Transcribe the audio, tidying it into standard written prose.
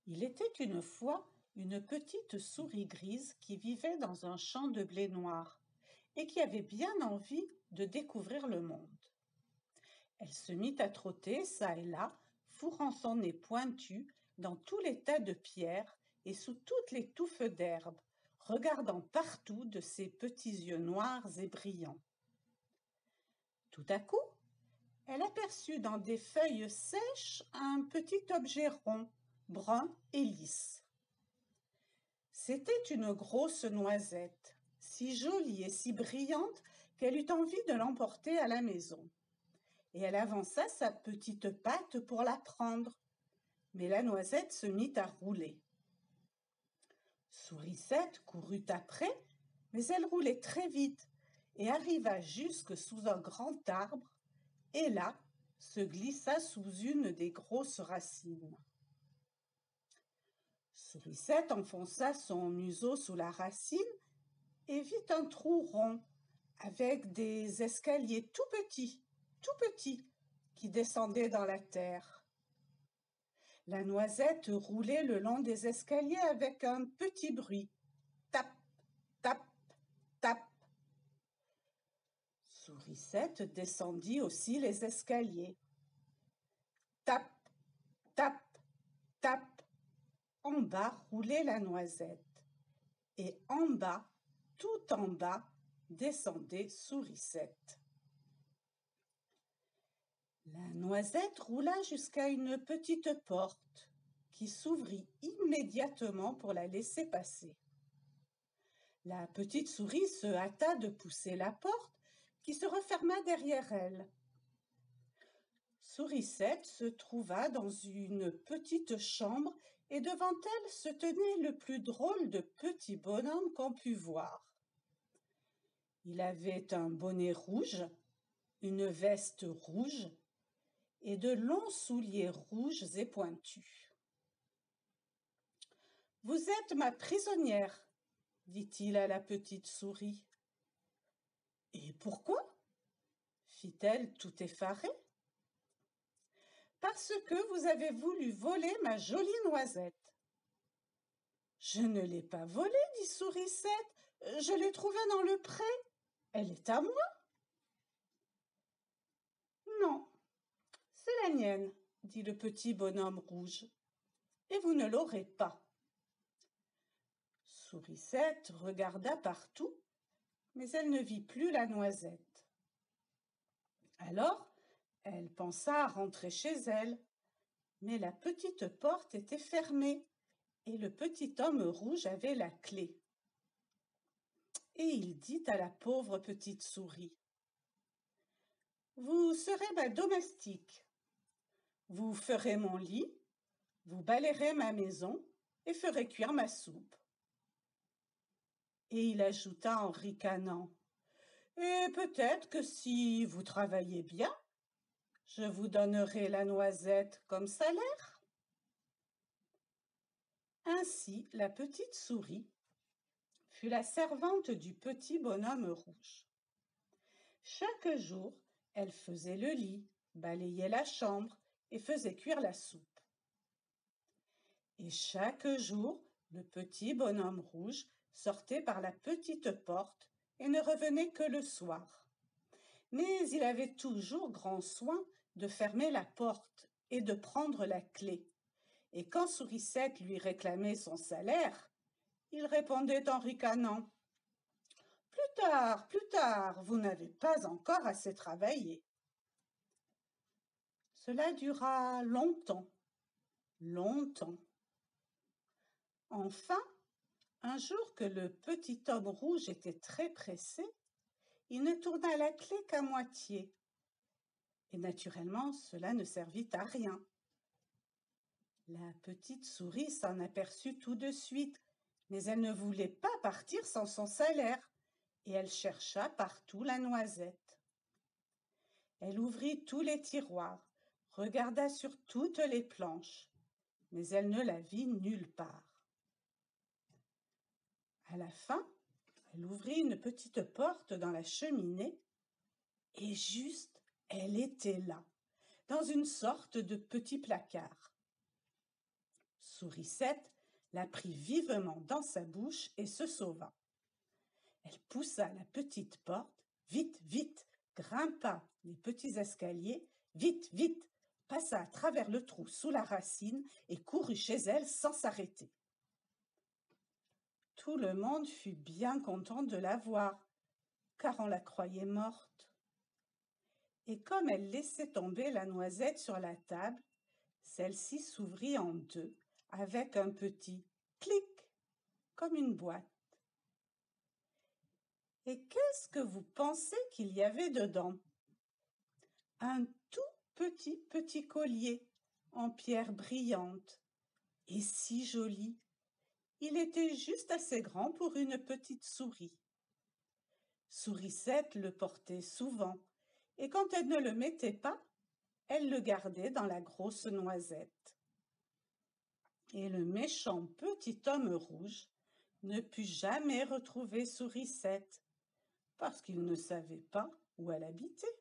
Il était une fois une petite souris grise qui vivait dans un champ de blé noir et qui avait bien envie de découvrir le monde. Elle se mit à trotter çà et là, fourrant son nez pointu dans tous les tas de pierres et sous toutes les touffes d'herbe, regardant partout de ses petits yeux noirs et brillants. Tout à coup, elle aperçut dans des feuilles sèches un petit objet rond, brun et lisse. C'était une grosse noisette, si jolie et si brillante qu'elle eut envie de l'emporter à la maison. Et elle avança sa petite patte pour la prendre, mais la noisette se mit à rouler. Sourisette courut après, mais elle roulait très vite et arriva jusque sous un grand arbre, et là se glissa sous une des grosses racines. Sourisette enfonça son museau sous la racine et vit un trou rond avec des escaliers tout petits, qui descendaient dans la terre. La noisette roulait le long des escaliers avec un petit bruit. Tap, tap, tap. Sourisette descendit aussi les escaliers. Tap, tap, tap. En bas roulait la noisette. Et en bas, tout en bas, descendait Sourisette. La noisette roula jusqu'à une petite porte qui s'ouvrit immédiatement pour la laisser passer. La petite souris se hâta de pousser la porte qui se referma derrière elle. Sourisette se trouva dans une petite chambre et devant elle se tenait le plus drôle de petit bonhomme qu'on pût voir. Il avait un bonnet rouge, une veste rouge et de longs souliers rouges et pointus. « Vous êtes ma prisonnière, dit-il à la petite souris. « Et pourquoi ?» fit-elle tout effarée. « Parce que vous avez voulu voler ma jolie noisette. »« Je ne l'ai pas volée, dit Sourisette, je l'ai trouvée dans le pré. Elle est à moi. »« Non, c'est la mienne, dit le petit bonhomme rouge, et vous ne l'aurez pas. » Sourisette regarda partout, mais elle ne vit plus la noisette. Alors, elle pensa à rentrer chez elle, mais la petite porte était fermée et le petit homme rouge avait la clé. Et il dit à la pauvre petite souris, « Vous serez ma domestique. Vous ferez mon lit, vous balayerez ma maison et ferez cuire ma soupe. » Et il ajouta en ricanant, « Et peut-être que si vous travaillez bien, je vous donnerai la noisette comme salaire. » Ainsi, la petite souris fut la servante du petit bonhomme rouge. Chaque jour, elle faisait le lit, balayait la chambre et faisait cuire la soupe. Et chaque jour, le petit bonhomme rouge sortait par la petite porte et ne revenait que le soir. Mais il avait toujours grand soin de fermer la porte et de prendre la clé. Et quand Sourisette lui réclamait son salaire, il répondait en ricanant, « Plus tard, vous n'avez pas encore assez travaillé. » Cela dura longtemps. Enfin, un jour que le petit homme rouge était très pressé, il ne tourna la clé qu'à moitié. Et naturellement, cela ne servit à rien. La petite souris s'en aperçut tout de suite, mais elle ne voulait pas partir sans son salaire, et elle chercha partout la noisette. Elle ouvrit tous les tiroirs, regarda sur toutes les planches, mais elle ne la vit nulle part. À la fin, elle ouvrit une petite porte dans la cheminée, et juste, elle était là, dans une sorte de petit placard. Sourisette la prit vivement dans sa bouche et se sauva. Elle poussa la petite porte, vite, vite, grimpa les petits escaliers, vite, vite, passa à travers le trou sous la racine et courut chez elle sans s'arrêter. Tout le monde fut bien content de la voir, car on la croyait morte. Et comme elle laissait tomber la noisette sur la table, celle-ci s'ouvrit en deux avec un petit clic, comme une boîte. Et qu'est-ce que vous pensez qu'il y avait dedans? Un tout petit collier en pierre brillante et si joli. Il était juste assez grand pour une petite souris. Sourisette le portait souvent, et quand elle ne le mettait pas, elle le gardait dans la grosse noisette. Et le méchant petit homme rouge ne put jamais retrouver Sourisette, parce qu'il ne savait pas où elle habitait.